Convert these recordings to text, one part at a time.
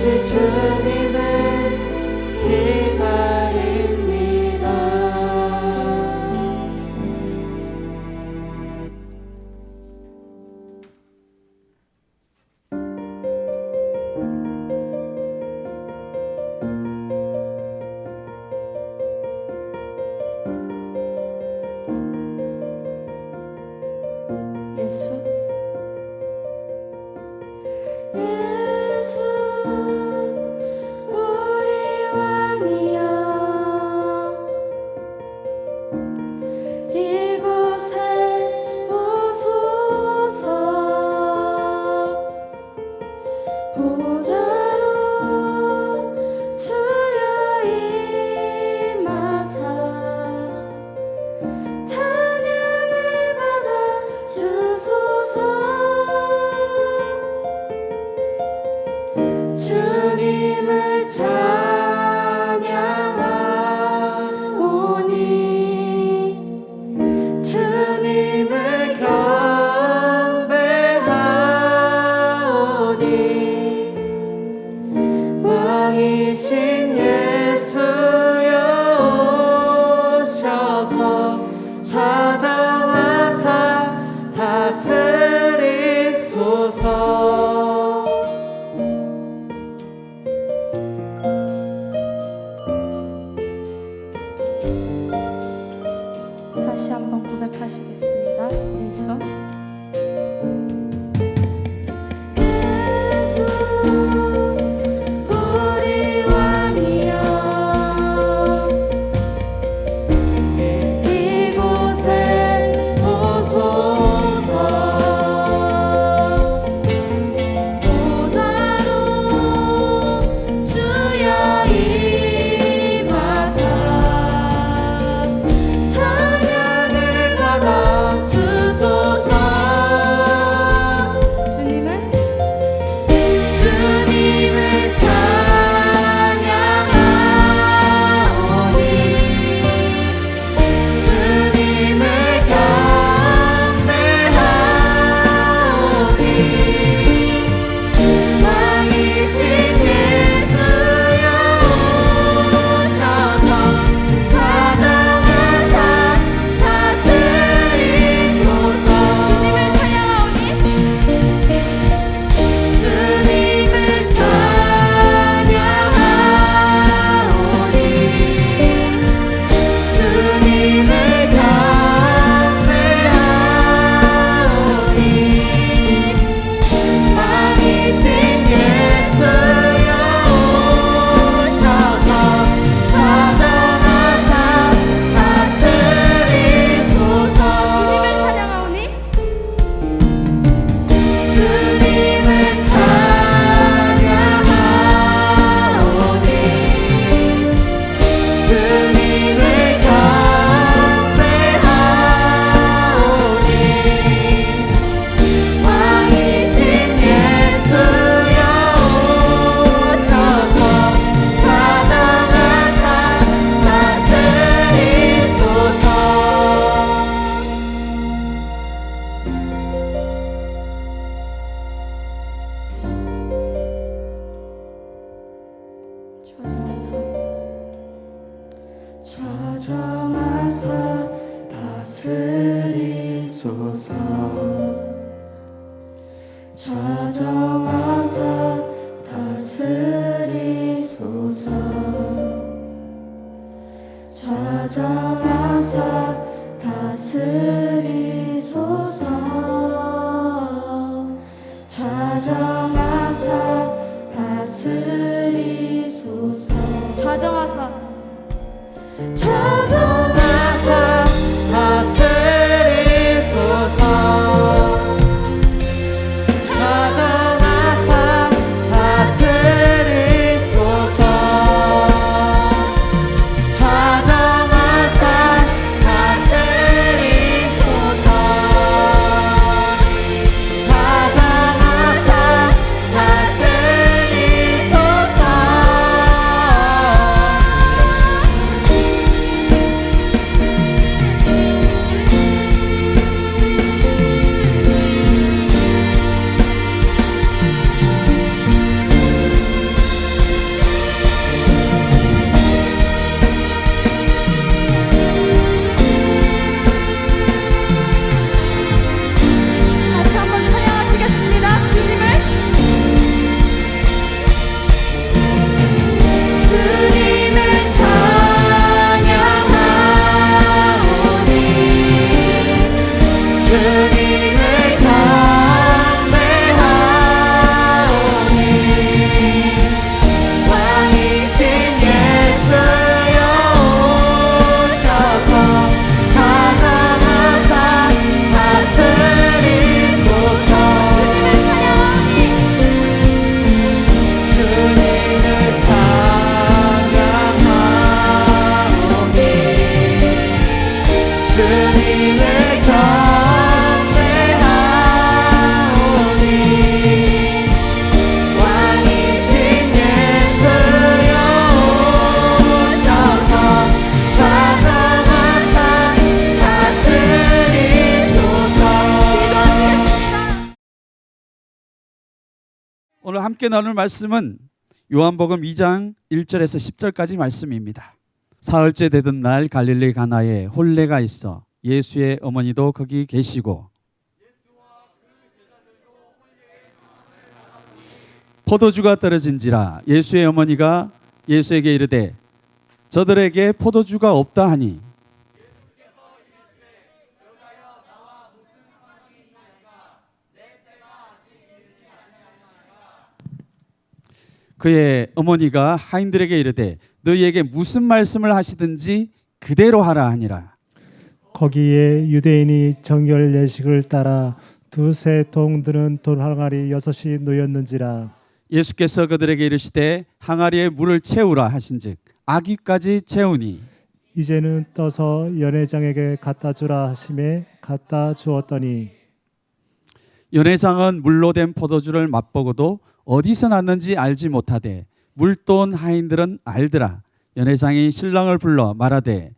주님을 기다립니다. 주님을 찬양하오니 주님을 경배하오니 왕이신 예수여 오셔서 찾아와사 다스리소서. 다시 한번 고백하시겠습니다. 예수 우리 왕이여 이곳에 오소서. 보좌로 주여 임하사 찬양을 받아 주소서. 주님을 찬양하오니 주님을 경배하오니 왕이신 예수여 오셔서 찾아와사 다스리소서. 주님을 찬양하오니 주님을 찬양하오니 주님을 경배하오니 왕이신 예수여 오셔서 찾아와사 다스리소서. 주님을 찬양하오니 주님을 경배하오니 왕이신 예수여 오셔서 찾아와사 다스리소서. 좌정하사 다스리소서. 좌정하사 다스리소서. 좌정하사 다스리소서. 좌정하사 다스리소서. 좌정하사 찾아와사 다스리소서. 찾아와사 다스리소서. 찾아와사 다스리소서. 찾아와사 다스리소서. 우리가 함께 나눌 말씀은 요한복음 2장 1절에서 10절까지 말씀입니다. 사흘째 되던 날 갈릴리 가나에 혼례가 있어 예수의 어머니도 거기 계시고 포도주가 떨어진지라 예수의 어머니가 예수에게 이르되 저들에게 포도주가 없다 하니 그의 어머니가 하인들에게 이르되 너희에게 무슨 말씀을 하시든지 그대로 하라 하니라. 거기에 유대인이 정결 예식을 따라 두세 통 드는 돌 항아리 6이 놓였는지라. 예수께서 그들에게 이르시되 항아리에 물을 채우라 하신즉 아귀까지 채우니 이제는 떠서 연회장에게 갖다 주라 하심에 갖다 주었더니 연회장은 물로 된 포도주를 맛보고도 어디서 났는지 알지 못하되 물돈 하인들은 알더라. 연회장이 신랑을 불러 말하되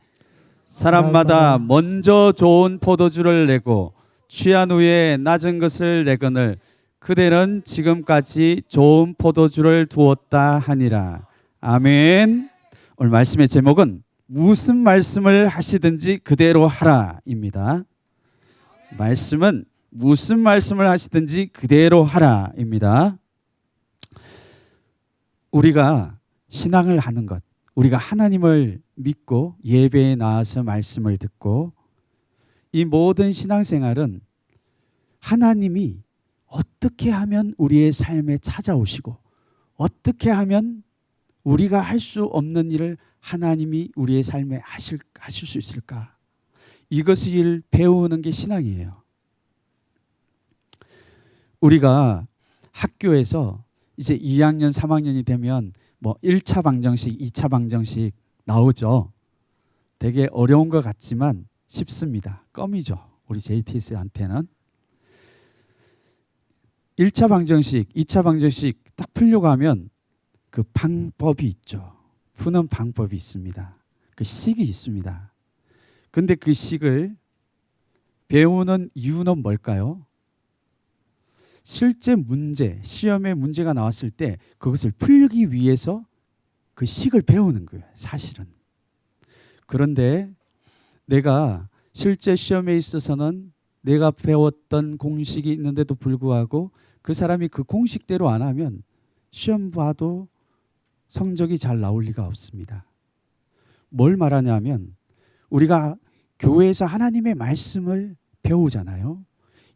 사람마다 먼저 좋은 포도주를 내고 취한 후에 낮은 것을 내거늘 그대는 지금까지 좋은 포도주를 두었다 하니라. 아멘. 오늘 말씀의 제목은 무슨 말씀을 하시든지 그대로 하라입니다. 말씀은 무슨 말씀을 하시든지 그대로 하라입니다. 우리가 신앙을 하는 것, 우리가 하나님을 믿고 예배에 나와서 말씀을 듣고 이 모든 신앙생활은 하나님이 어떻게 하면 우리의 삶에 찾아오시고 어떻게 하면 우리가 할 수 없는 일을 하나님이 우리의 삶에 하실 수 있을까? 이것을 배우는 게 신앙이에요. 우리가 학교에서 이제 2학년, 3학년이 되면 뭐 1차 방정식, 2차 방정식 나오죠. 되게 어려운 것 같지만 쉽습니다. 껌이죠. 우리 JTS한테는. 1차 방정식, 2차 방정식 딱 풀려고 하면 그 방법이 있죠. 푸는 방법이 있습니다. 그 식이 있습니다. 근데 그 식을 배우는 이유는 뭘까요? 실제 문제, 시험에 문제가 나왔을 때 그것을 풀기 위해서 그 식을 배우는 거예요. 사실은. 그런데 내가 실제 시험에 있어서는 내가 배웠던 공식이 있는데도 불구하고 그 사람이 그 공식대로 안 하면 시험 봐도 성적이 잘 나올 리가 없습니다. 뭘 말하냐면 우리가 교회에서 하나님의 말씀을 배우잖아요.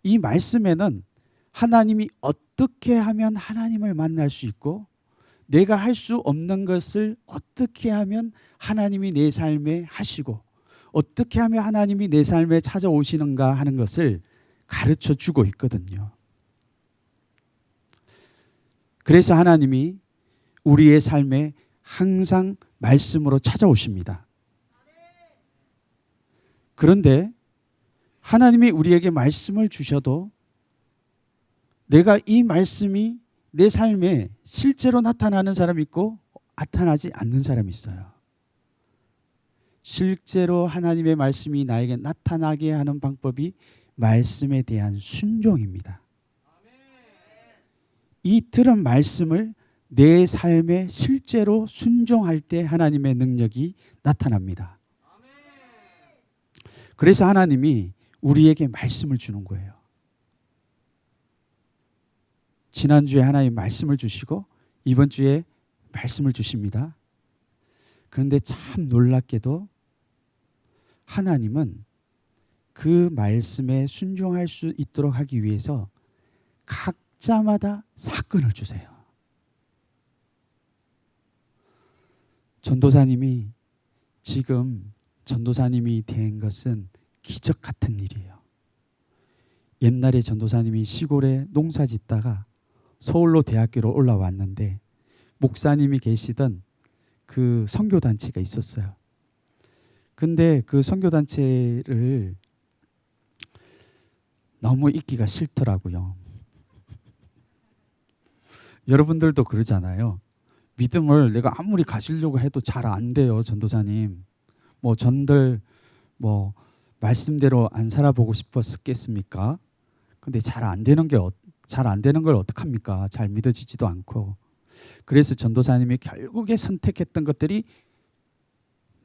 이 말씀에는 하나님이 어떻게 하면 하나님을 만날 수 있고 내가 할 수 없는 것을 어떻게 하면 하나님이 내 삶에 하시고 어떻게 하면 하나님이 내 삶에 찾아오시는가 하는 것을 가르쳐 주고 있거든요. 그래서 하나님이 우리의 삶에 항상 말씀으로 찾아오십니다. 그런데 하나님이 우리에게 말씀을 주셔도 내가 이 말씀이 내 삶에 실제로 나타나는 사람이 있고 나타나지 않는 사람이 있어요. 실제로 하나님의 말씀이 나에게 나타나게 하는 방법이 말씀에 대한 순종입니다. 이 들은 말씀을 내 삶에 실제로 순종할 때 하나님의 능력이 나타납니다. 그래서 하나님이 우리에게 말씀을 주는 거예요. 지난주에 하나님 말씀을 주시고 이번 주에 말씀을 주십니다. 그런데 참 놀랍게도 하나님은 그 말씀에 순종할 수 있도록 하기 위해서 각자마다 사건을 주세요. 전도사님이 지금 전도사님이 된 것은 기적 같은 일이에요. 옛날에 전도사님이 시골에 농사 짓다가 서울로 대학교로 올라왔는데 목사님이 계시던 그 선교단체가 있었어요. 근데 그 선교단체를 너무 있기가 싫더라고요. 여러분들도 그러잖아요. 믿음을 내가 아무리 가시려고 해도 잘 안 돼요, 전도사님. 뭐 전들 말씀대로 안 살아보고 싶었겠습니까? 근데 잘 안 되는 게 잘 안 되는 걸 어떡합니까? 잘 믿어지지도 않고. 그래서 전도사님이 결국에 선택했던 것들이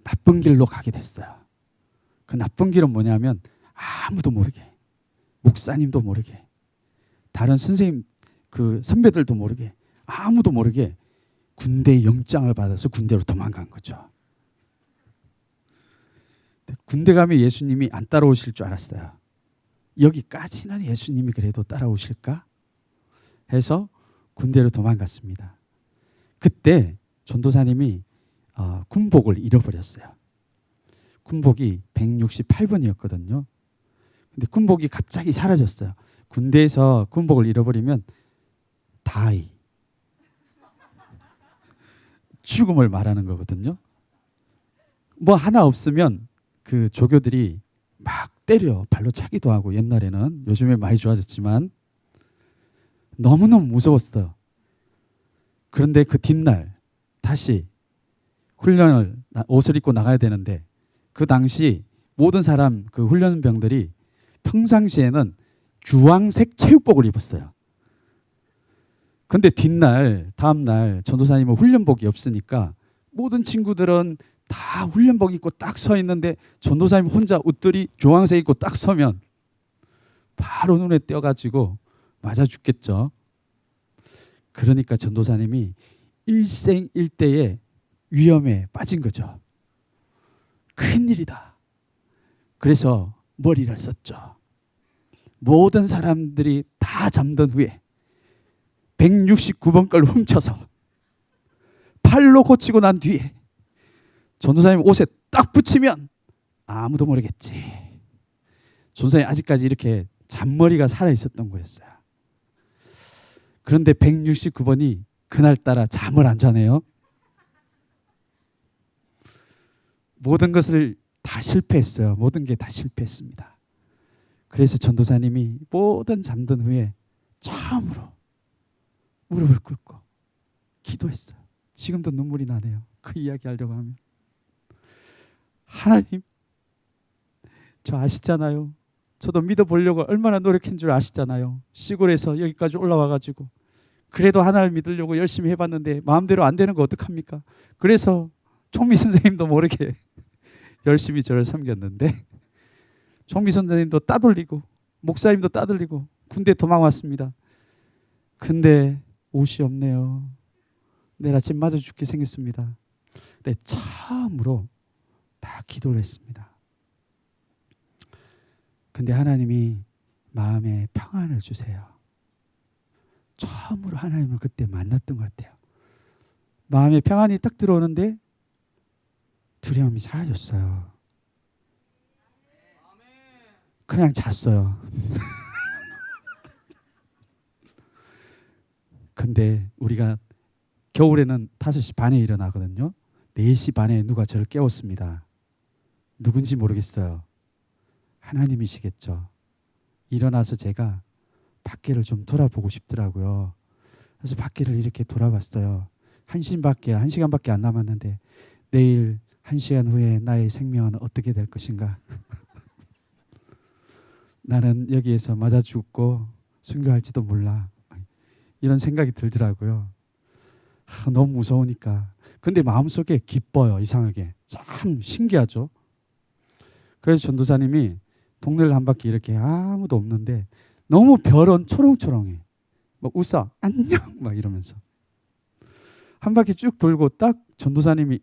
나쁜 길로 가게 됐어요. 그 나쁜 길은 뭐냐면 아무도 모르게, 목사님도 모르게, 다른 선생님 그 선배들도 모르게, 아무도 모르게 군대 영장을 받아서 군대로 도망간 거죠. 군대 가면 예수님이 안 따라오실 줄 알았어요. 여기까지는 예수님이 그래도 따라오실까 해서 군대로 도망갔습니다. 그때 전도사님이 군복을 잃어버렸어요. 군복이 168번이었거든요. 근데 군복이 갑자기 사라졌어요. 군대에서 군복을 잃어버리면 die, 죽음을 말하는 거거든요. 뭐 하나 없으면 그 조교들이 막 때려, 발로 차기도 하고, 옛날에는, 요즘에 많이 좋아졌지만 너무너무 무서웠어요. 그런데 그 뒷날 다시 훈련을, 옷을 입고 나가야 되는데, 그 당시 모든 사람 그 훈련병들이 평상시에는 주황색 체육복을 입었어요. 근데 뒷날, 다음날 전도사님은 훈련복이 없으니까 모든 친구들은 다 훈련복 입고 딱 서 있는데 전도사님 혼자 옷들이 주황색 입고 딱 서면 바로 눈에 띄어가지고 맞아 죽겠죠. 그러니까 전도사님이 일생일대의 위험에 빠진 거죠. 큰일이다. 그래서 머리를 썼죠. 모든 사람들이 다 잠든 후에 169번 걸 훔쳐서 팔로 고치고 난 뒤에 전도사님 옷에 딱 붙이면 아무도 모르겠지. 전도사님 아직까지 이렇게 잔머리가 살아있었던 거였어요. 그런데 169번이 그날따라 잠을 안 자네요. 모든 것을 다 실패했어요. 모든 게 다 실패했습니다. 그래서 전도사님이 모든 잠든 후에 처음으로 무릎을 꿇고 기도했어요. 지금도 눈물이 나네요. 그 이야기 하려고 하면. 하나님, 저 아시잖아요. 저도 믿어보려고 얼마나 노력한 줄 아시잖아요. 시골에서 여기까지 올라와가지고 그래도 하나를 믿으려고 열심히 해봤는데 마음대로 안 되는 거 어떡합니까? 그래서 총미 선생님도 모르게 열심히 저를 섬겼는데 총미 선생님도 따돌리고 목사님도 따돌리고 군대 도망왔습니다. 근데 옷이 없네요. 내일 아침 맞아 죽게 생겼습니다. 네, 처음으로 다 기도를 했습니다. 근데 하나님이 마음에 평안을 주세요. 처음으로 하나님을 그때 만났던 것 같아요. 마음에 평안이 딱 들어오는데 두려움이 사라졌어요. 그냥 잤어요. 근데 우리가 겨울에는 5시 반에 일어나거든요. 4시 반에 누가 저를 깨웠습니다. 누군지 모르겠어요. 하나님이시겠죠. 일어나서 제가 밖에를 좀 돌아보고 싶더라고요. 그래서 밖에를 이렇게 돌아봤어요. 1시간밖에 안 남았는데 내일 1시간 후에 나의 생명은 어떻게 될 것인가. 나는 여기에서 맞아 죽고 순교할지도 몰라. 이런 생각이 들더라고요. 너무 무서우니까. 근데 마음속에 기뻐요. 이상하게. 참 신기하죠. 그래서 전도사님이 동네를 한 바퀴 이렇게 아무도 없는데 너무 별은 초롱초롱해. 막 웃어. 안녕 막 이러면서 한 바퀴 쭉 돌고 딱 전도사님이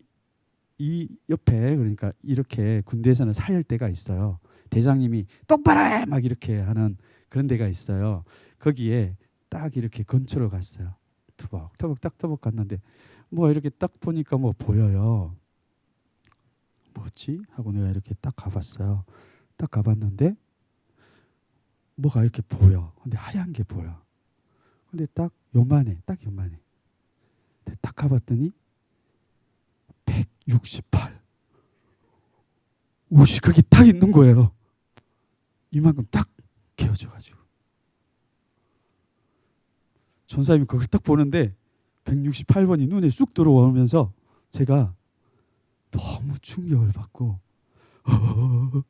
이 옆에, 그러니까 이렇게 군대에서는 사열대가 있어요. 대장님이 똑바로 해! 막 이렇게 하는 그런 데가 있어요. 거기에 딱 이렇게 근처로 갔어요. 터벅 갔는데 뭐 이렇게 딱 보니까 뭐 보여요. 뭐지? 하고 내가 이렇게 딱 가봤어요. 딱 가봤는데 뭐가 이렇게 보여. 근데 하얀 게 보여. 근데 딱 요만해. 딱 가봤더니 168. 옷이 거기 딱 있는 거예요. 이만큼 딱 개어져가지고. 전사님이 그걸 딱 보는데 168번이 눈에 쑥 들어오면서 제가 너무 충격을 받고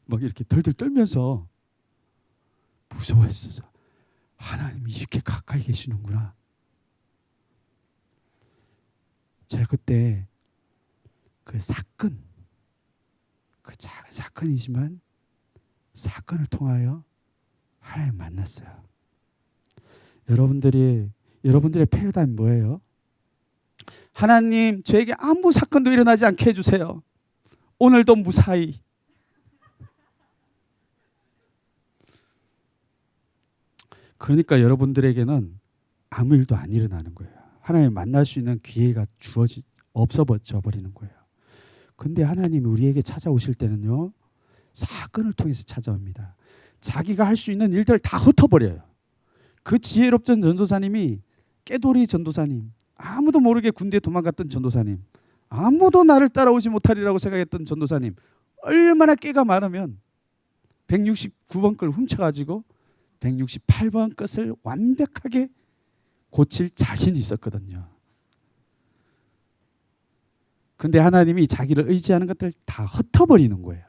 막 이렇게 덜덜 떨면서 무서워했어요. 하나님이 이렇게 가까이 계시는구나. 제가 그때 그 사건, 그 작은 사건이지만 사건을 통하여 하나님 만났어요. 여러분들의 패러다임 뭐예요? 하나님, 저에게 아무 사건도 일어나지 않게 해주세요. 오늘도 무사히. 그러니까 여러분들에게는 아무 일도 안 일어나는 거예요. 하나님 만날 수 있는 기회가 없어져 버리는 거예요. 근데 하나님이 우리에게 찾아오실 때는요, 사건을 통해서 찾아옵니다. 자기가 할 수 있는 일들을 다 흩어버려요. 그 지혜롭던 전도사님이, 깨돌이 전도사님, 아무도 모르게 군대에 도망갔던 전도사님, 아무도 나를 따라오지 못하리라고 생각했던 전도사님, 얼마나 깨가 많으면 169번 걸 훔쳐가지고 168번 것을 완벽하게 고칠 자신이 있었거든요. 근데 하나님이 자기를 의지하는 것들 다 흩어버리는 거예요.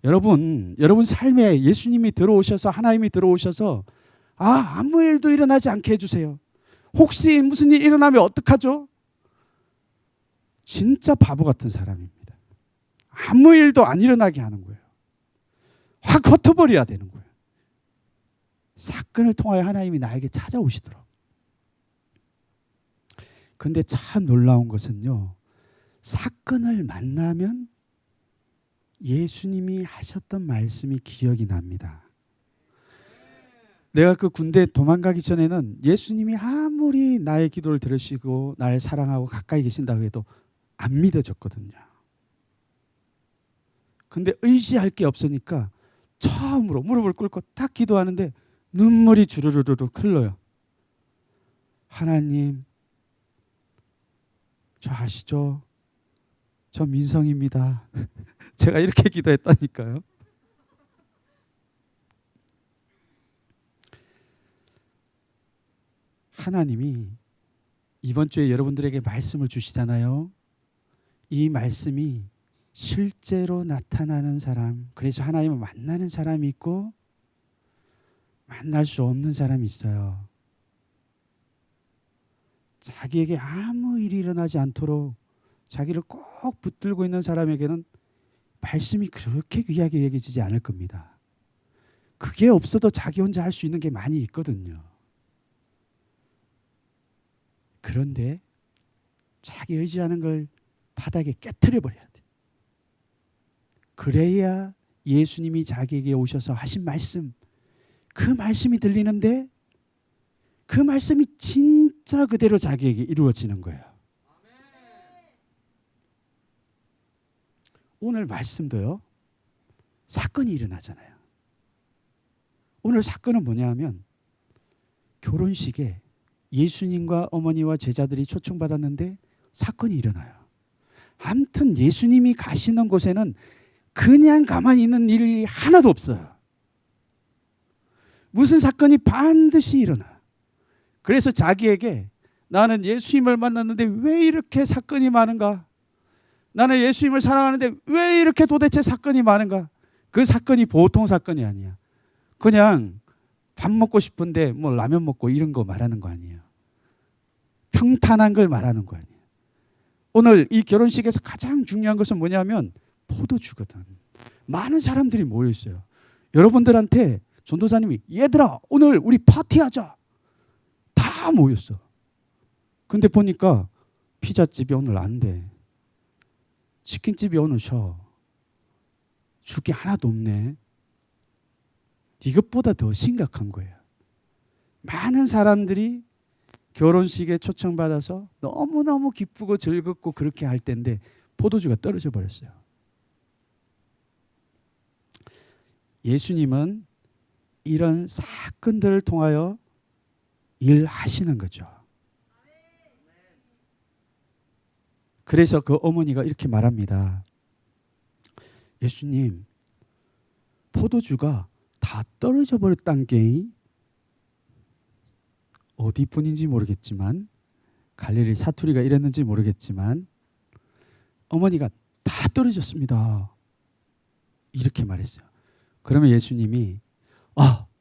여러분 삶에 예수님이 들어오셔서, 하나님이 들어오셔서 아무 일도 일어나지 않게 해주세요. 혹시 무슨 일 일어나면 어떡하죠? 진짜 바보 같은 사람입니다. 아무 일도 안 일어나게 하는 거예요. 확 흩어버려야 되는 거예요. 사건을 통하여 하나님이 나에게 찾아오시도록. 근데 참 놀라운 것은요, 사건을 만나면 예수님이 하셨던 말씀이 기억이 납니다. 내가 그 군대 도망가기 전에는 예수님이 아무리 나의 기도를 들으시고 나를 사랑하고 가까이 계신다고 해도 안 믿어졌거든요. 근데 의지할 게 없으니까 처음으로 무릎을 꿇고 딱 기도하는데 눈물이 주르르르 흘러요. 하나님, 저 아시죠? 저 민성입니다. 제가 이렇게 기도했다니까요. 하나님이 이번 주에 여러분들에게 말씀을 주시잖아요. 이 말씀이 실제로 나타나는 사람, 그래서 하나님을 만나는 사람이 있고 만날 수 없는 사람이 있어요. 자기에게 아무 일이 일어나지 않도록 자기를 꼭 붙들고 있는 사람에게는 말씀이 그렇게 귀하게 여겨지지 않을 겁니다. 그게 없어도 자기 혼자 할 수 있는 게 많이 있거든요. 그런데 자기 의지하는 걸 바닥에 깨트려 버려야 돼. 그래야 예수님이 자기에게 오셔서 하신 말씀, 그 말씀이 들리는데 그 말씀이 진짜 그대로 자기에게 이루어지는 거예요. 오늘 말씀도요, 사건이 일어나잖아요. 오늘 사건은 뭐냐 하면 결혼식에 예수님과 어머니와 제자들이 초청받았는데 사건이 일어나요. 아무튼 예수님이 가시는 곳에는 그냥 가만히 있는 일이 하나도 없어요. 무슨 사건이 반드시 일어나. 그래서 자기에게 나는 예수님을 만났는데 왜 이렇게 사건이 많은가? 나는 예수님을 사랑하는데 왜 이렇게 도대체 사건이 많은가? 그 사건이 보통 사건이 아니야. 그냥 밥 먹고 싶은데 뭐 라면 먹고 이런 거 말하는 거 아니에요. 평탄한 걸 말하는 거 아니에요. 오늘 이 결혼식에서 가장 중요한 것은 뭐냐면 포도주거든. 많은 사람들이 모여 있어요. 여러분들한테 전도사님이 얘들아 오늘 우리 파티하자. 다 모였어. 근데 보니까 피자집이 오늘 안 돼. 치킨집이 오늘 쉬어. 줄 게 하나도 없네. 이것보다 더 심각한 거예요. 많은 사람들이 결혼식에 초청받아서 너무너무 기쁘고 즐겁고 그렇게 할 때인데 포도주가 떨어져 버렸어요. 예수님은 이런 사건들을 통하여 일하시는 거죠. 그래서 그 어머니가 이렇게 말합니다. 예수님, 포도주가 다 떨어져 버렸단 게 어디뿐인지 모르겠지만 갈릴리 사투리가 이랬는지 모르겠지만 어머니가 다 떨어졌습니다. 이렇게 말했어요. 그러면 예수님이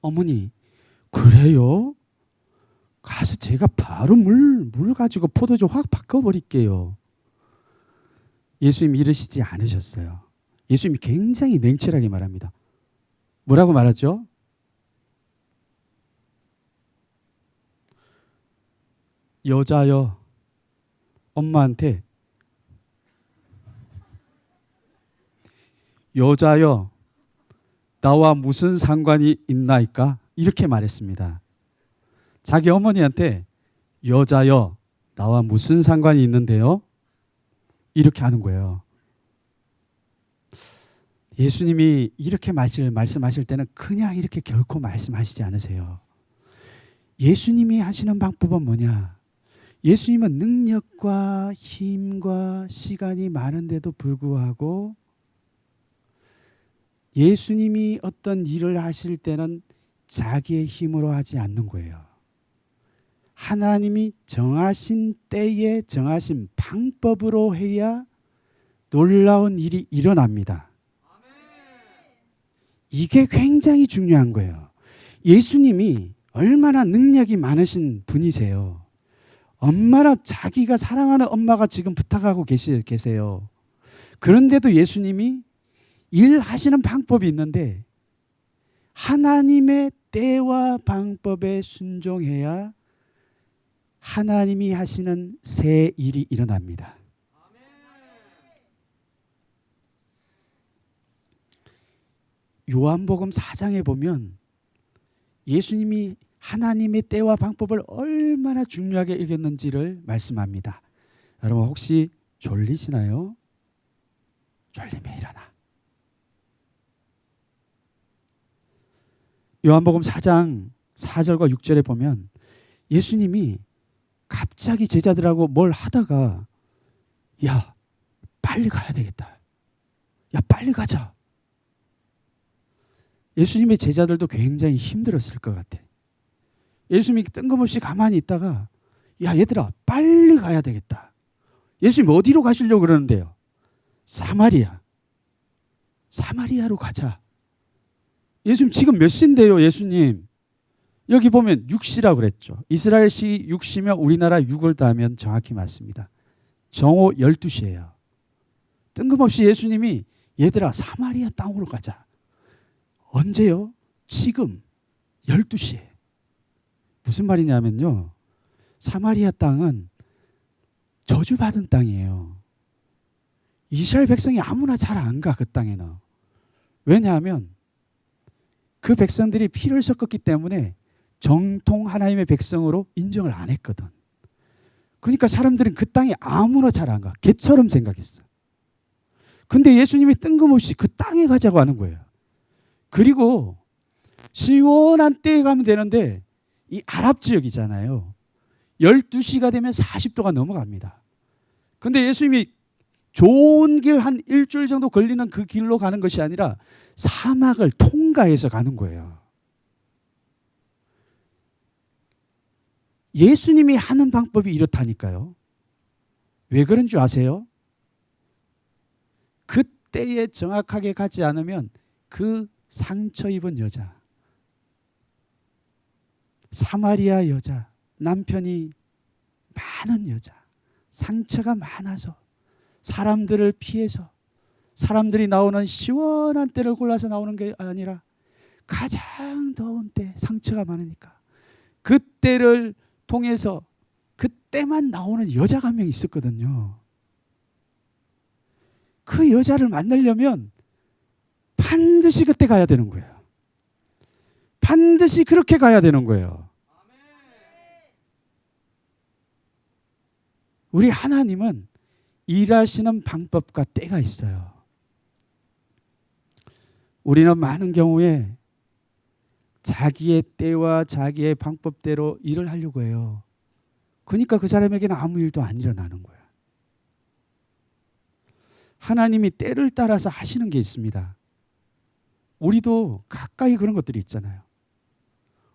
어머니 그래요? 가서 제가 바로 물 가지고 포도주 확 바꿔버릴게요. 예수님 이러시지 않으셨어요. 예수님이 굉장히 냉철하게 말합니다. 뭐라고 말하죠? 여자여, 엄마한테 여자여, 나와 무슨 상관이 있나이까? 이렇게 말했습니다. 자기 어머니한테 여자여, 나와 무슨 상관이 있는데요? 이렇게 하는 거예요. 예수님이 이렇게 말씀하실 때는 그냥 이렇게 결코 말씀하시지 않으세요. 예수님이 하시는 방법은 뭐냐? 예수님은 능력과 힘과 시간이 많은데도 불구하고 예수님이 어떤 일을 하실 때는 자기의 힘으로 하지 않는 거예요. 하나님이 정하신 때에 정하신 방법으로 해야 놀라운 일이 일어납니다. 이게 굉장히 중요한 거예요. 예수님이 얼마나 능력이 많으신 분이세요. 얼마나 자기가 사랑하는 엄마가 지금 부탁하고 계세요. 그런데도 예수님이 일하시는 방법이 있는데 하나님의 때와 방법에 순종해야 하나님이 하시는 새 일이 일어납니다. 요한복음 4장에 보면 예수님이 하나님의 때와 방법을 얼마나 중요하게 여겼는지를 말씀합니다. 여러분 혹시 졸리시나요? 졸리면 일어나. 요한복음 4장 4절과 6절에 보면 예수님이 갑자기 제자들하고 뭘 하다가 야 빨리 가야 되겠다. 야 빨리 가자. 예수님의 제자들도 굉장히 힘들었을 것 같아. 예수님이 뜬금없이 가만히 있다가 야 얘들아 빨리 가야 되겠다. 예수님 어디로 가시려고 그러는데요? 사마리아로 가자. 예수님 지금 몇 시인데요 예수님? 여기 보면 6시라고 그랬죠. 이스라엘시 6시면 우리나라 6월 더하면 정확히 맞습니다. 정오 12시예요. 뜬금없이 예수님이 얘들아 사마리아 땅으로 가자. 언제요? 지금 12시에. 무슨 말이냐면요. 사마리아 땅은 저주받은 땅이에요. 이스라엘 백성이 아무나 잘 안 가 그 땅에는. 왜냐하면 그 백성들이 피를 섞었기 때문에 정통 하나님의 백성으로 인정을 안 했거든. 그러니까 사람들은 그 땅에 아무나 잘 안 가. 개처럼 생각했어. 근데 예수님이 뜬금없이 그 땅에 가자고 하는 거예요. 그리고 시원한 때에 가면 되는데 이 아랍 지역이잖아요. 12시가 되면 40도가 넘어갑니다. 근데 예수님이 좋은 길 한 일주일 정도 걸리는 그 길로 가는 것이 아니라 사막을 통과해서 가는 거예요. 예수님이 하는 방법이 이렇다니까요. 왜 그런 줄 아세요? 그때에 정확하게 가지 않으면 그 상처 입은 여자, 사마리아 여자, 남편이 많은 여자, 상처가 많아서 사람들을 피해서 사람들이 나오는 시원한 때를 골라서 나오는 게 아니라 가장 더운 때 상처가 많으니까 그때를 통해서 그때만 나오는 여자가 한 명 있었거든요. 그 여자를 만나려면 반드시 그때 가야 되는 거예요. 반드시 그렇게 가야 되는 거예요. 우리 하나님은 일하시는 방법과 때가 있어요. 우리는 많은 경우에 자기의 때와 자기의 방법대로 일을 하려고 해요. 그러니까 그 사람에게는 아무 일도 안 일어나는 거예요. 하나님이 때를 따라서 하시는 게 있습니다. 우리도 가까이 그런 것들이 있잖아요.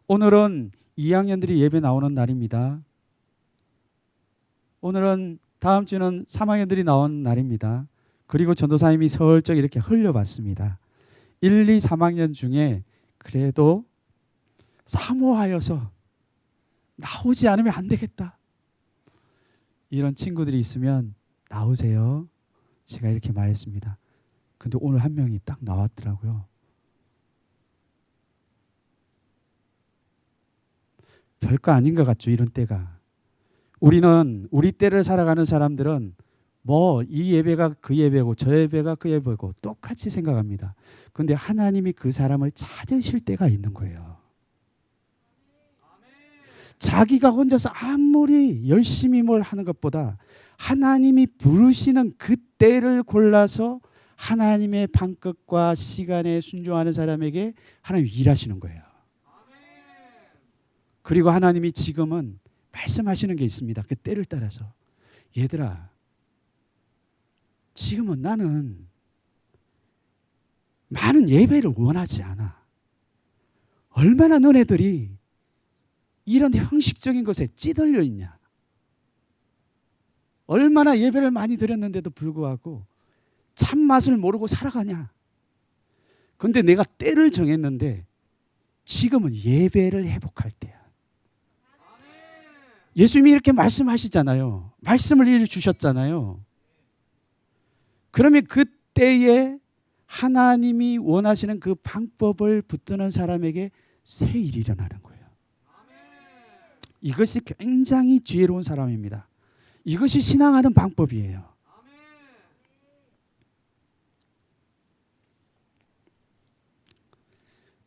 오늘은 2학년들이 예배 나오는 날입니다. 오늘은 다음 주는 3학년들이 나오는 날입니다. 그리고 전도사님이 슬쩍 이렇게 흘려봤습니다. 1, 2, 3학년 중에 그래도 사모하여서 나오지 않으면 안 되겠다. 이런 친구들이 있으면 나오세요. 제가 이렇게 말했습니다. 근데 오늘 한 명이 딱 나왔더라고요. 별거 아닌 것 같죠, 이런 때가. 우리는 우리 때를 살아가는 사람들은 뭐 이 예배가 그 예배고 저 예배가 그 예배고 똑같이 생각합니다. 근데 하나님이 그 사람을 찾으실 때가 있는 거예요. 자기가 혼자서 아무리 열심히 뭘 하는 것보다 하나님이 부르시는 그 때를 골라서 하나님의 방법과 시간에 순종하는 사람에게 하나님이 일하시는 거예요. 그리고 하나님이 지금은 말씀하시는 게 있습니다. 그 때를 따라서. 얘들아, 지금은 나는 많은 예배를 원하지 않아. 얼마나 너네들이 이런 형식적인 것에 찌들려 있냐. 얼마나 예배를 많이 드렸는데도 불구하고 참맛을 모르고 살아가냐. 그런데 내가 때를 정했는데 지금은 예배를 회복할 때야. 예수님이 이렇게 말씀하시잖아요. 말씀을 주셨잖아요. 그러면 그 때에 하나님이 원하시는 그 방법을 붙드는 사람에게 새 일이 일어나는 거예요. 이것이 굉장히 지혜로운 사람입니다. 이것이 신앙하는 방법이에요.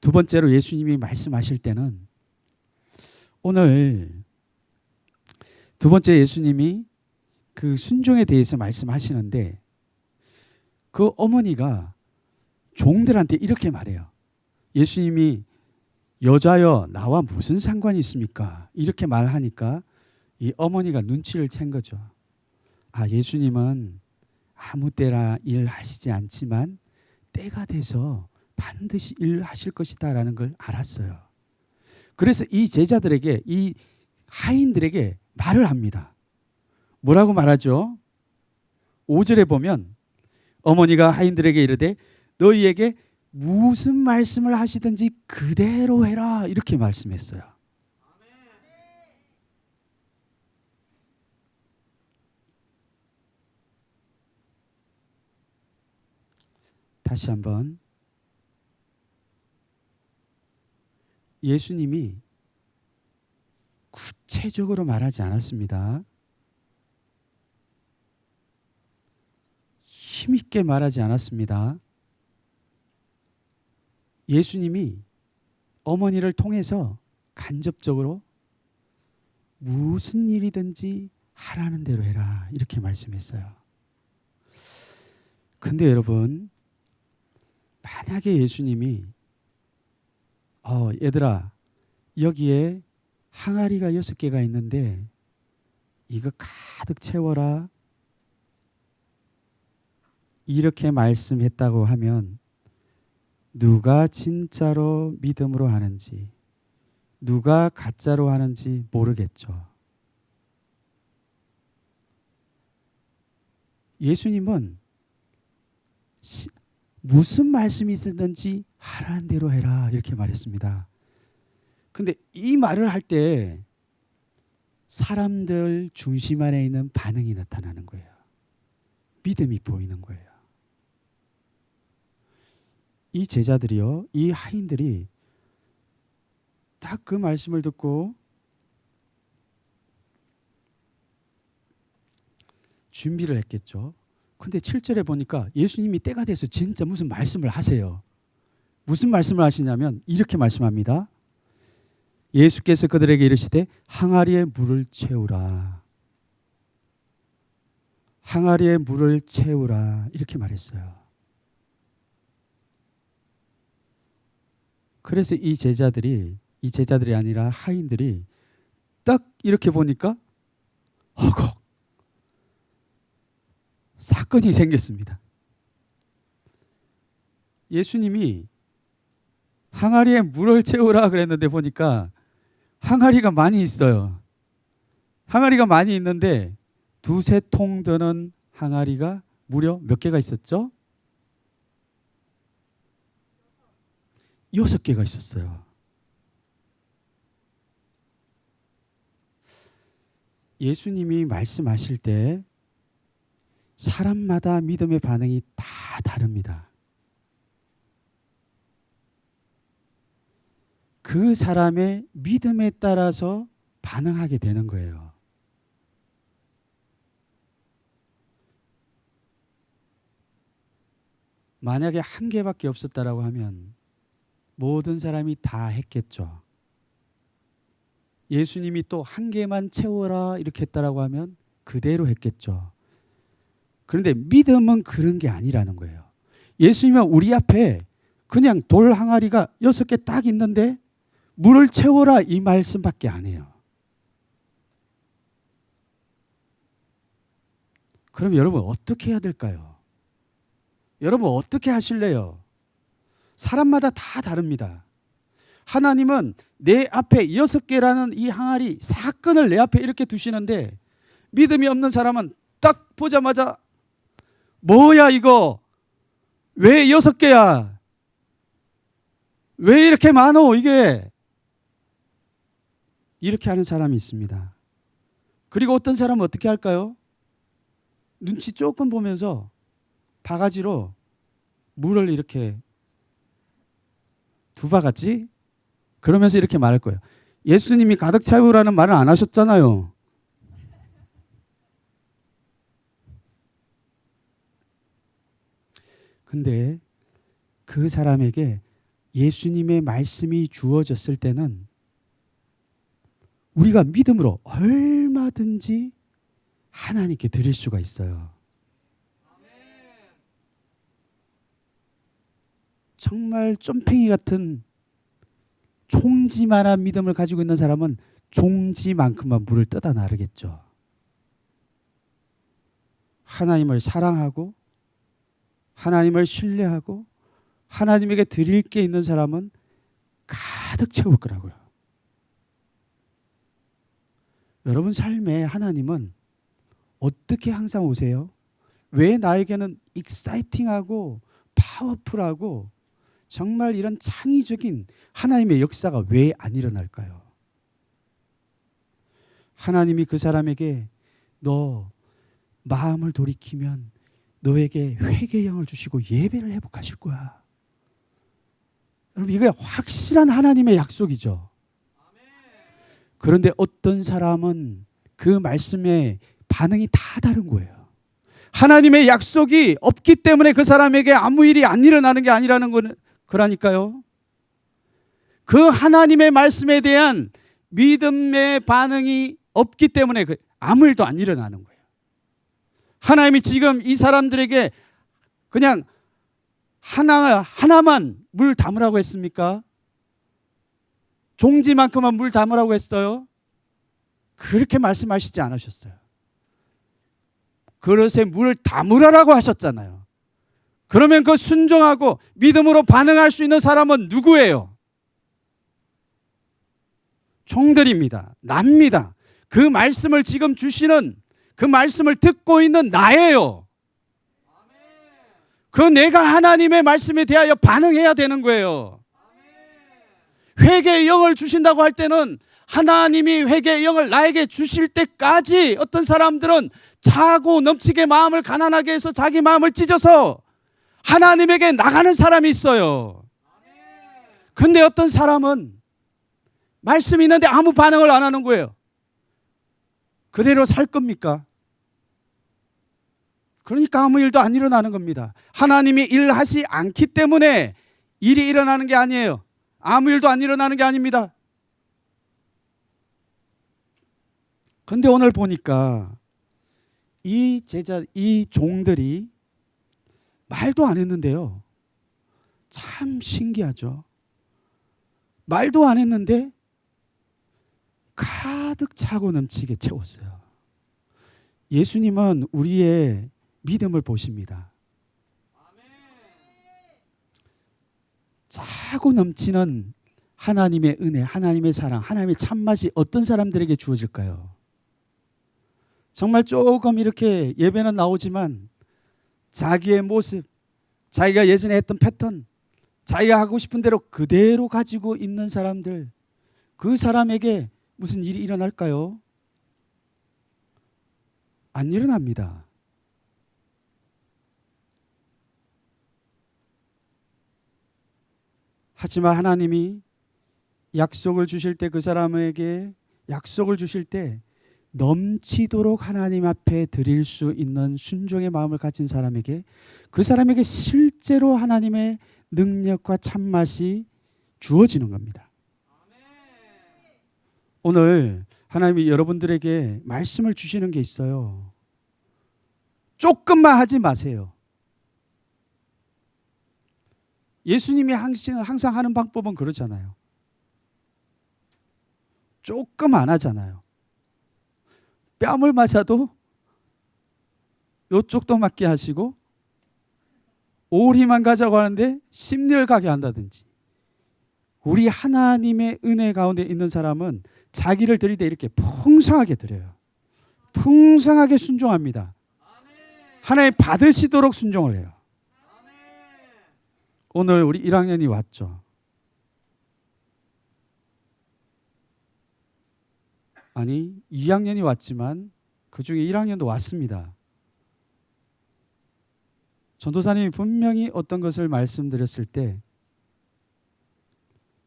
두 번째로 예수님이 말씀하실 때는 오늘 두 번째 예수님이 그 순종에 대해서 말씀하시는데 그 어머니가 종들한테 이렇게 말해요. 예수님이 여자여 나와 무슨 상관이 있습니까? 이렇게 말하니까 이 어머니가 눈치를 챈 거죠. 아, 예수님은 아무 때나 일하시지 않지만 때가 돼서 반드시 일하실 것이다라는 걸 알았어요. 그래서 이 제자들에게 이 하인들에게 말을 합니다. 뭐라고 말하죠? 5절에 보면 어머니가 하인들에게 이르되 너희에게 무슨 말씀을 하시든지 그대로 해라 이렇게 말씀했어요. 다시 한번 예수님이 구체적으로 말하지 않았습니다. 힘있게 말하지 않았습니다. 예수님이 어머니를 통해서 간접적으로 무슨 일이든지 하라는 대로 해라 이렇게 말씀했어요. 근데 여러분, 만약에 예수님이 얘들아 여기에 항아리가 6개가 있는데 이거 가득 채워라 이렇게 말씀했다고 하면 누가 진짜로 믿음으로 하는지 누가 가짜로 하는지 모르겠죠. 예수님은 무슨 말씀이 있었든지 하라는 대로 해라 이렇게 말했습니다. 근데 이 말을 할 때 사람들 중심 안에 있는 반응이 나타나는 거예요. 믿음이 보이는 거예요. 이 제자들이요, 이 하인들이 딱 그 말씀을 듣고 준비를 했겠죠. 근데 7절에 보니까 예수님이 때가 돼서 진짜 무슨 말씀을 하세요. 무슨 말씀을 하시냐면 이렇게 말씀합니다. 예수께서 그들에게 이르시되 항아리에 물을 채우라. 항아리에 물을 채우라 이렇게 말했어요. 그래서 이 제자들이 아니라 하인들이 딱 이렇게 보니까 허걱 사건이 생겼습니다. 예수님이 항아리에 물을 채우라 그랬는데 보니까 항아리가 많이 있어요. 항아리가 많이 있는데 2-3통 드는 항아리가 무려 몇 개가 있었죠? 6개가 있었어요. 예수님이 말씀하실 때 사람마다 믿음의 반응이 다 다릅니다. 그 사람의 믿음에 따라서 반응하게 되는 거예요. 만약에 한 개밖에 없었다라고 하면 모든 사람이 다 했겠죠. 예수님이 또 한 개만 채워라 이렇게 했다라고 하면 그대로 했겠죠. 그런데 믿음은 그런 게 아니라는 거예요. 예수님은 우리 앞에 그냥 돌 항아리가 6개 딱 있는데 물을 채워라 이 말씀밖에 안 해요. 그럼 여러분 어떻게 해야 될까요? 여러분 어떻게 하실래요? 사람마다 다 다릅니다. 하나님은 내 앞에 6개라는 이 항아리 사건을 내 앞에 이렇게 두시는데 믿음이 없는 사람은 딱 보자마자 뭐야 이거 왜 6개야? 왜 이렇게 많어 이게? 이렇게 하는 사람이 있습니다. 그리고 어떤 사람은 어떻게 할까요? 눈치 조금 보면서 바가지로 물을 이렇게 2바가지? 그러면서 이렇게 말할 거예요. 예수님이 가득 채우라는 말을 안 하셨잖아요. 근데 그 사람에게 예수님의 말씀이 주어졌을 때는 우리가 믿음으로 얼마든지 하나님께 드릴 수가 있어요. 정말 쫌팽이 같은 종지만한 믿음을 가지고 있는 사람은 종지만큼만 물을 떠다 나르겠죠. 하나님을 사랑하고 하나님을 신뢰하고 하나님에게 드릴 게 있는 사람은 가득 채울 거라고요. 여러분 삶에 하나님은 어떻게 항상 오세요? 왜 나에게는 익사이팅하고 파워풀하고 정말 이런 창의적인 하나님의 역사가 왜 안 일어날까요? 하나님이 그 사람에게 너 마음을 돌이키면 너에게 회개의 영을 주시고 예배를 회복하실 거야. 여러분 이게 확실한 하나님의 약속이죠. 그런데 어떤 사람은 그 말씀에 반응이 다 다른 거예요. 하나님의 약속이 없기 때문에 그 사람에게 아무 일이 안 일어나는 게 아니라는 거는 그러니까요. 그 하나님의 말씀에 대한 믿음의 반응이 없기 때문에 아무 일도 안 일어나는 거예요. 하나님이 지금 이 사람들에게 그냥 하나만 물 담으라고 했습니까? 종지만큼만 물 담으라고 했어요? 그렇게 말씀하시지 않으셨어요. 그릇에 물을 담으라고 하셨잖아요. 그러면 그 순종하고 믿음으로 반응할 수 있는 사람은 누구예요? 종들입니다. 납니다. 그 말씀을 지금 주시는 그 말씀을 듣고 있는 나예요. 그 내가 하나님의 말씀에 대하여 반응해야 되는 거예요. 회개의 영을 주신다고 할 때는 하나님이 회개의 영을 나에게 주실 때까지 어떤 사람들은 차고 넘치게 마음을 가난하게 해서 자기 마음을 찢어서 하나님에게 나가는 사람이 있어요. 근데 어떤 사람은 말씀이 있는데 아무 반응을 안 하는 거예요. 그대로 살 겁니까? 그러니까 아무 일도 안 일어나는 겁니다. 하나님이 일하시 않기 때문에 일이 일어나는 게 아니에요. 아무 일도 안 일어나는 게 아닙니다. 근데 오늘 보니까 이 종들이 말도 안 했는데요. 참 신기하죠. 말도 안 했는데 가득 차고 넘치게 채웠어요. 예수님은 우리의 믿음을 보십니다. 차고 넘치는 하나님의 은혜, 하나님의 사랑, 하나님의 참맛이 어떤 사람들에게 주어질까요? 정말 조금 이렇게 예배는 나오지만 자기의 모습, 자기가 예전에 했던 패턴, 자기가 하고 싶은 대로 그대로 가지고 있는 사람들, 그 사람에게 무슨 일이 일어날까요? 안 일어납니다. 하지만 하나님이 약속을 주실 때 그 사람에게 약속을 주실 때 넘치도록 하나님 앞에 드릴 수 있는 순종의 마음을 가진 사람에게 그 사람에게 실제로 하나님의 능력과 참맛이 주어지는 겁니다. 오늘 하나님이 여러분들에게 말씀을 주시는 게 있어요. 조금만 하지 마세요. 예수님이 항상 하는 방법은 그러잖아요. 조금 안 하잖아요. 뺨을 맞아도 요쪽도 맞게 하시고 오리만 가자고 하는데 심리를 가게 한다든지. 우리 하나님의 은혜 가운데 있는 사람은 자기를 드릴 때 이렇게 풍성하게 드려요. 풍성하게 순종합니다. 하나님 받으시도록 순종을 해요. 오늘 우리 1학년이 왔죠. 아니 2학년이 왔지만 그 중에 1학년도 왔습니다. 전도사님이 분명히 어떤 것을 말씀드렸을 때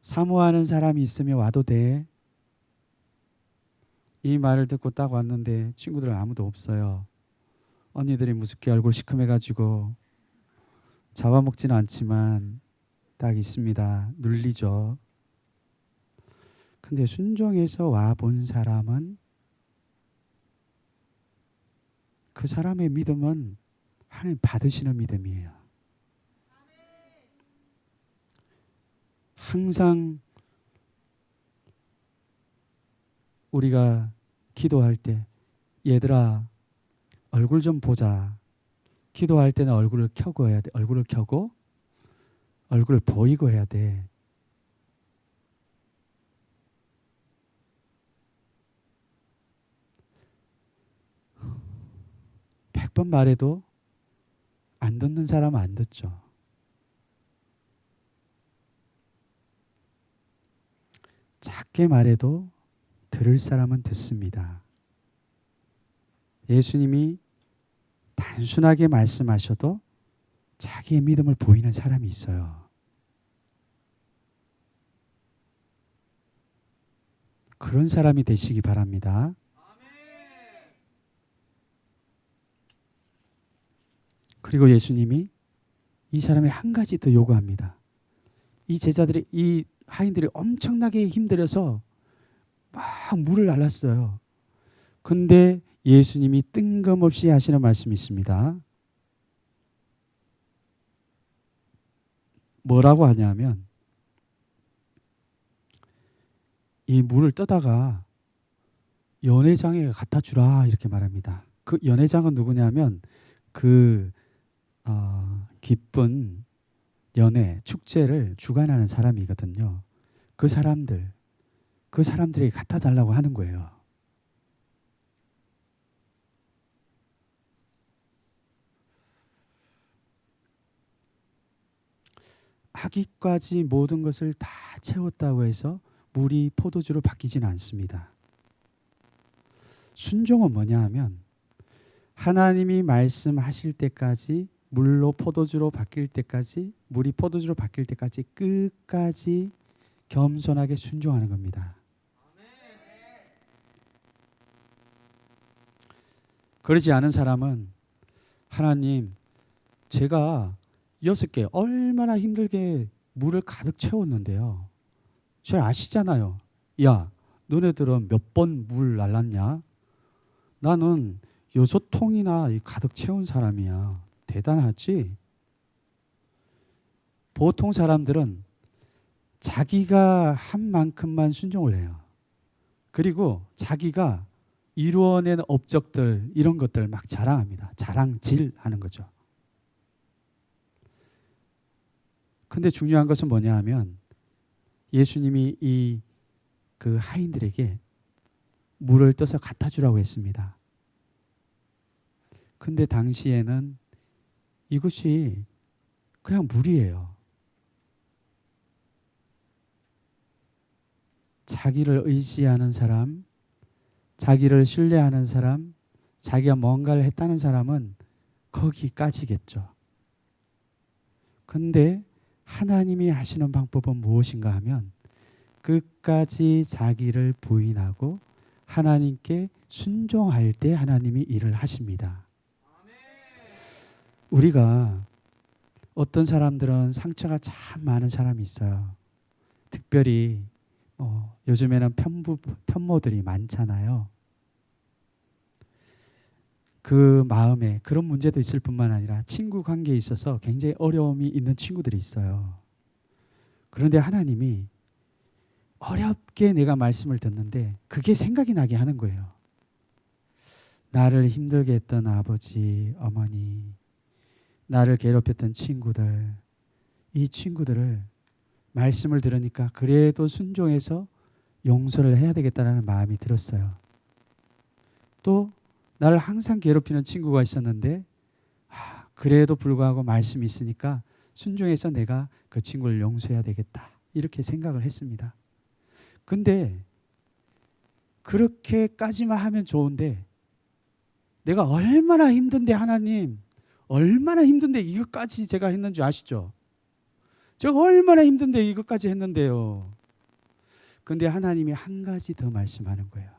사모하는 사람이 있으면 와도 돼. 이 말을 듣고 딱 왔는데 친구들은 아무도 없어요. 언니들이 무섭게 얼굴 시큼해가지고 잡아먹지는 않지만 딱 있습니다. 눌리죠. 근데 순종해서 와본 사람은 그 사람의 믿음은 하나님 받으시는 믿음이에요. 항상 우리가 기도할 때 얘들아 얼굴 좀 보자. 기도할 때는 얼굴을 켜고 해야 돼. 얼굴을 켜고 얼굴을 보이고 해야 돼. 백 번 말해도 안 듣는 사람은 안 듣죠. 작게 말해도 들을 사람은 듣습니다. 예수님이 단순하게 말씀하셔도 자기의 믿음을 보이는 사람이 있어요. 그런 사람이 되시기 바랍니다. 그리고 예수님이 이 사람이 한 가지 더 요구합니다. 이 제자들이 이 하인들이 엄청나게 힘들어서 막 물을 날랐어요. 근데 예수님이 뜬금없이 하시는 말씀이 있습니다. 뭐라고 하냐면 이 물을 떠다가 연회장에 갖다 주라 이렇게 말합니다. 그 연회장은 누구냐면 그 기쁜 연회 축제를 주관하는 사람이거든요. 그 사람들에게 갖다 달라고 하는 거예요. 아기까지 모든 것을 다 채웠다고 해서 물이 포도주로 바뀌지는 않습니다. 순종은 뭐냐 하면 하나님이 말씀하실 때까지 물로 포도주로 바뀔 때까지 물이 포도주로 바뀔 때까지 끝까지 겸손하게 순종하는 겁니다. 그러지 않은 사람은 하나님 제가 6개 얼마나 힘들게 물을 가득 채웠는데요. 잘 아시잖아요. 야 너네들은 몇 번 물 날랐냐? 나는 6통이나 가득 채운 사람이야. 대단하지? 보통 사람들은 자기가 한 만큼만 순종을 해요. 그리고 자기가 이루어낸 업적들 이런 것들 막 자랑합니다. 자랑질하는 거죠. 근데 중요한 것은 뭐냐 하면 예수님이 이 그 하인들에게 물을 떠서 갖다 주라고 했습니다. 근데 당시에는 이것이 그냥 물이에요. 자기를 의지하는 사람, 자기를 신뢰하는 사람, 자기가 뭔가를 했다는 사람은 거기까지겠죠. 근데 하나님이 하시는 방법은 무엇인가 하면 끝까지 자기를 부인하고 하나님께 순종할 때 하나님이 일을 하십니다. 우리가 어떤 사람들은 상처가 참 많은 사람이 있어요. 특별히 요즘에는 편모들이 많잖아요. 그 마음에 그런 문제도 있을 뿐만 아니라 친구 관계에 있어서 굉장히 어려움이 있는 친구들이 있어요. 그런데 하나님이 어렵게 내가 말씀을 듣는데 그게 생각이 나게 하는 거예요. 나를 힘들게 했던 아버지, 어머니, 나를 괴롭혔던 친구들, 이 친구들을 말씀을 들으니까 그래도 순종해서 용서를 해야 되겠다는 마음이 들었어요. 또 나를 항상 괴롭히는 친구가 있었는데 그래도 불구하고 말씀이 있으니까 순종해서 내가 그 친구를 용서해야 되겠다 이렇게 생각을 했습니다. 근데 그렇게까지만 하면 좋은데 내가 얼마나 힘든데 하나님 얼마나 힘든데 이것까지 제가 했는지 아시죠? 제가 얼마나 힘든데 이것까지 했는데요. 근데 하나님이 한 가지 더 말씀하는 거예요.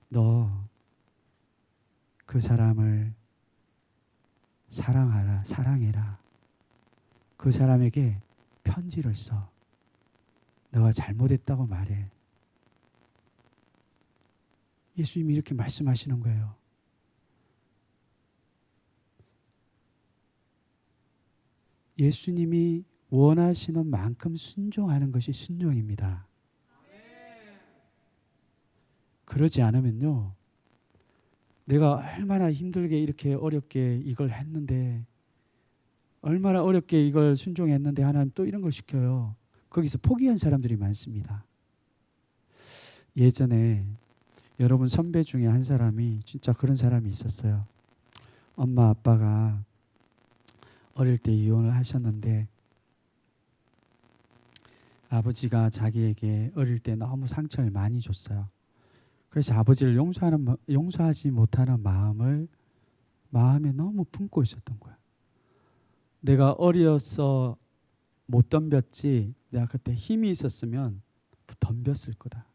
너 그 사람을 사랑하라, 사랑해라. 그 사람에게 편지를 써. 너가 잘못했다고 말해. 예수님이 이렇게 말씀하시는 거예요. 예수님이 원하시는 만큼 순종하는 것이 순종입니다. 그러지 않으면요, 내가 얼마나 힘들게 이렇게 어렵게 이걸 했는데, 얼마나 어렵게 이걸 순종했는데 하나님 또 이런 걸 시켜요. 거기서 포기한 사람들이 많습니다. 예전에 여러분 선배 중에 한 사람이 진짜 그런 사람이 있었어요. 엄마 아빠가 어릴 때 이혼을 하셨는데 아버지가 자기에게 어릴 때 너무 상처를 많이 줬어요. 그래서 아버지를 용서하지 못하는 마음에 너무 품고 있었던 거야. 내가 어려서 못 덤볐지 내가 그때 힘이 있었으면 덤볐을 거다.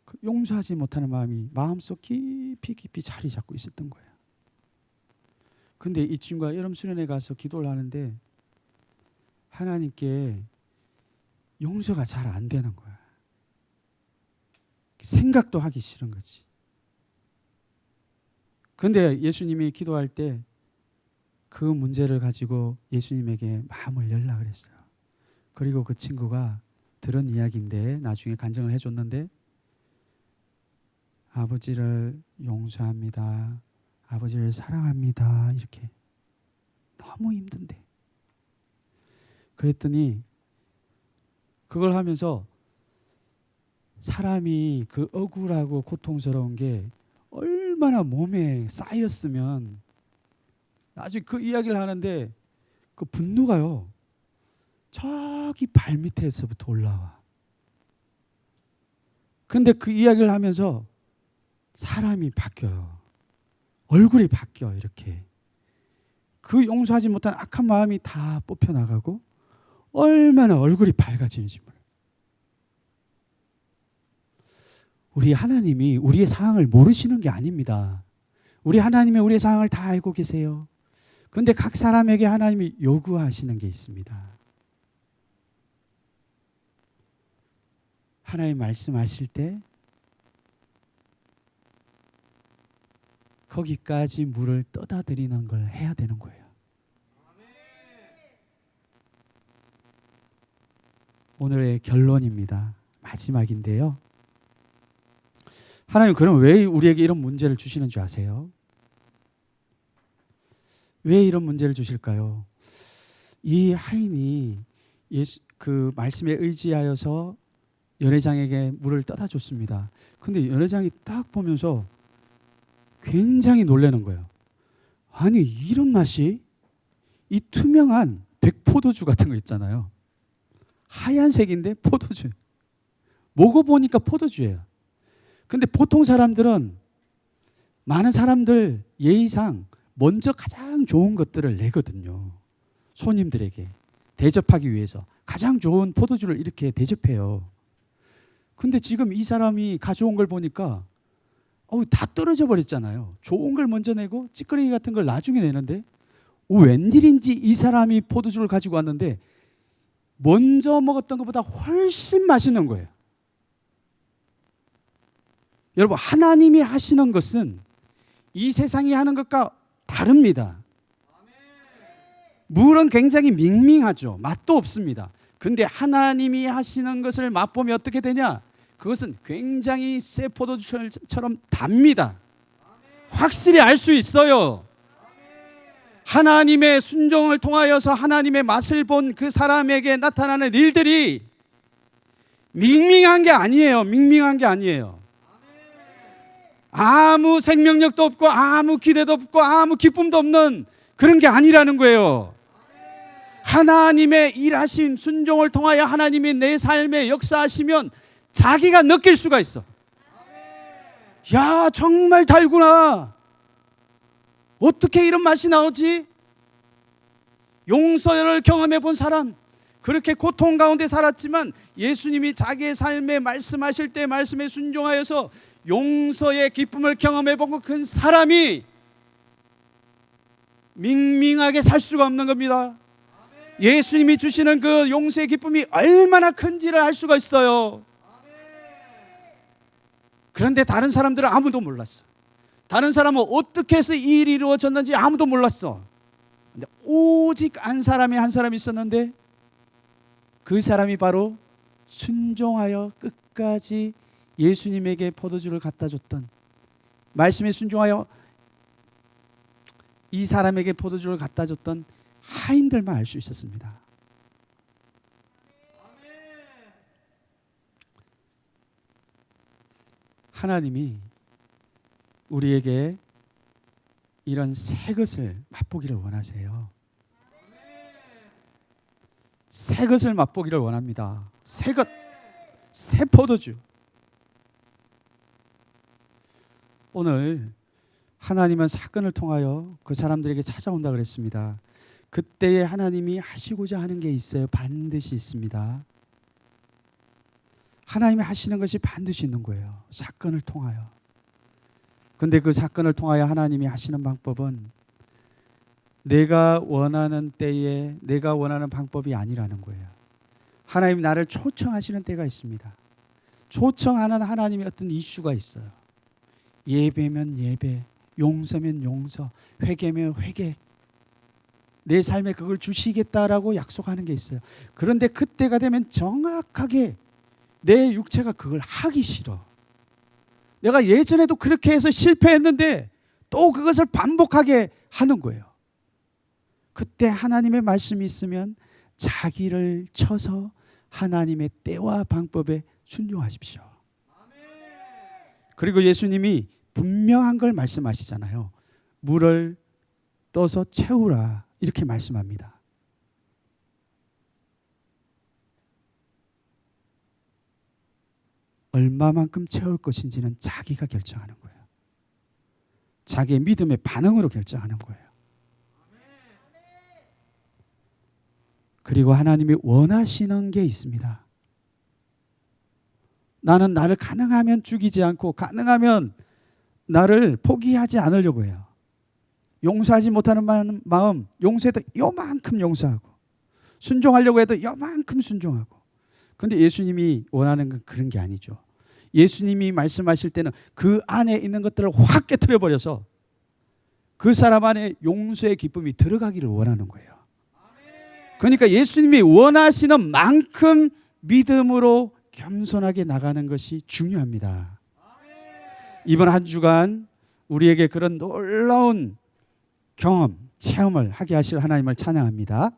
그 용서하지 못하는 마음이 마음속 깊이 자리 잡고 있었던 거야. 근데 이 친구가 여름 수련회 가서 기도를 하는데 하나님께 용서가 잘 안 되는 거야. 생각도 하기 싫은 거지. 근데 예수님이 기도할 때 그 문제를 가지고 예수님에게 마음을 열라 그랬어요. 그리고 그 친구가 들은 이야기인데 나중에 간증을 해줬는데 아버지를 용서합니다. 아버지를 사랑합니다. 이렇게 너무 힘든데. 그랬더니 그걸 하면서 사람이 그 억울하고 고통스러운 게 얼마나 몸에 쌓였으면 나중에 그 이야기를 하는데 그 분노가요. 저기 발밑에서부터 올라와. 근데 그 이야기를 하면서 사람이 바뀌어요. 얼굴이 바뀌어 이렇게. 그 용서하지 못한 악한 마음이 다 뽑혀나가고 얼마나 얼굴이 밝아지는지 몰라요. 우리 하나님이 우리의 상황을 모르시는 게 아닙니다. 우리 하나님이 우리의 상황을 다 알고 계세요. 그런데 각 사람에게 하나님이 요구하시는 게 있습니다. 하나님 말씀하실 때 거기까지 물을 떠다 드리는 걸 해야 되는 거예요. 오늘의 결론입니다. 마지막인데요. 하나님 그럼 왜 우리에게 이런 문제를 주시는 줄 아세요? 왜 이런 문제를 주실까요? 이 하인이 그 말씀에 의지하여서 연회장에게 물을 떠다 줬습니다. 근데 연회장이 딱 보면서 굉장히 놀라는 거예요. 아니 이런 맛이 이 투명한 백포도주 같은 거 있잖아요. 하얀색인데 포도주. 먹어보니까 포도주예요. 근데 보통 사람들은 많은 사람들 예의상 먼저 가장 좋은 것들을 내거든요. 손님들에게 대접하기 위해서 가장 좋은 포도주를 이렇게 대접해요. 근데 지금 이 사람이 가져온 걸 보니까 다 떨어져 버렸잖아요. 좋은 걸 먼저 내고 찌끄레기 같은 걸 나중에 내는데 웬일인지 이 사람이 포도주를 가지고 왔는데 먼저 먹었던 것보다 훨씬 맛있는 거예요. 여러분, 하나님이 하시는 것은 이 세상이 하는 것과 다릅니다. 물은 굉장히 밍밍하죠. 맛도 없습니다. 근데 하나님이 하시는 것을 맛보면 어떻게 되냐? 그것은 굉장히 새 포도주처럼 답니다. 확실히 알 수 있어요. 하나님의 순종을 통하여서 하나님의 맛을 본 그 사람에게 나타나는 일들이 밍밍한 게 아니에요. 밍밍한 게 아니에요. 아무 생명력도 없고 아무 기대도 없고 아무 기쁨도 없는 그런 게 아니라는 거예요. 하나님의 일하심, 순종을 통하여 하나님이 내 삶에 역사하시면 자기가 느낄 수가 있어. 야, 정말 달구나. 어떻게 이런 맛이 나오지? 용서를 경험해 본 사람, 그렇게 고통 가운데 살았지만 예수님이 자기의 삶에 말씀하실 때 말씀에 순종하여서 용서의 기쁨을 경험해 보고 그 사람이 밍밍하게 살 수가 없는 겁니다. 예수님이 주시는 그 용서의 기쁨이 얼마나 큰지를 알 수가 있어요. 그런데 다른 사람들은 아무도 몰랐어. 다른 사람은 어떻게 해서 이 일이 이루어졌는지 아무도 몰랐어. 근데 오직 한 사람이 있었는데 그 사람이 바로 순종하여 끝까지 예수님에게 포도주를 갖다 줬던, 말씀에 순종하여 이 사람에게 포도주를 갖다 줬던 하인들만 알 수 있었습니다. 하나님이 우리에게 이런 새 것을 맛보기를 원하세요. 새 것을 맛보기를 원합니다. 새 것, 새 포도주. 오늘 하나님은 사건을 통하여 그 사람들에게 찾아온다 그랬습니다. 그때에 하나님이 하시고자 하는 게 있어요. 반드시 있습니다. 하나님이 하시는 것이 반드시 있는 거예요. 사건을 통하여. 근데 그 사건을 통하여 하나님이 하시는 방법은 내가 원하는 때에 내가 원하는 방법이 아니라는 거예요. 하나님 나를 초청하시는 때가 있습니다. 초청하는 하나님의 어떤 이슈가 있어요. 예배면 예배, 용서면 용서, 회개면 회개. 내 삶에 그걸 주시겠다라고 약속하는 게 있어요. 그런데 그때가 되면 정확하게 내 육체가 그걸 하기 싫어. 내가 예전에도 그렇게 해서 실패했는데 또 그것을 반복하게 하는 거예요. 그때 하나님의 말씀이 있으면 자기를 쳐서 하나님의 때와 방법에 순종하십시오. 그리고 예수님이 분명한 걸 말씀하시잖아요. 물을 떠서 채우라 이렇게 말씀합니다. 얼마만큼 채울 것인지는 자기가 결정하는 거예요. 자기의 믿음의 반응으로 결정하는 거예요. 그리고 하나님이 원하시는 게 있습니다. 나는 나를 가능하면 죽이지 않고 가능하면 나를 포기하지 않으려고 해요. 용서하지 못하는 마음 용서해도 요만큼 용서하고 순종하려고 해도 요만큼 순종하고. 그런데 예수님이 원하는 건 그런 게 아니죠. 예수님이 말씀하실 때는 그 안에 있는 것들을 확 깨트려버려서 그 사람 안에 용서의 기쁨이 들어가기를 원하는 거예요. 그러니까 예수님이 원하시는 만큼 믿음으로 겸손하게 나가는 것이 중요합니다. 이번 한 주간 우리에게 그런 놀라운 경험, 체험을 하게 하실 하나님을 찬양합니다.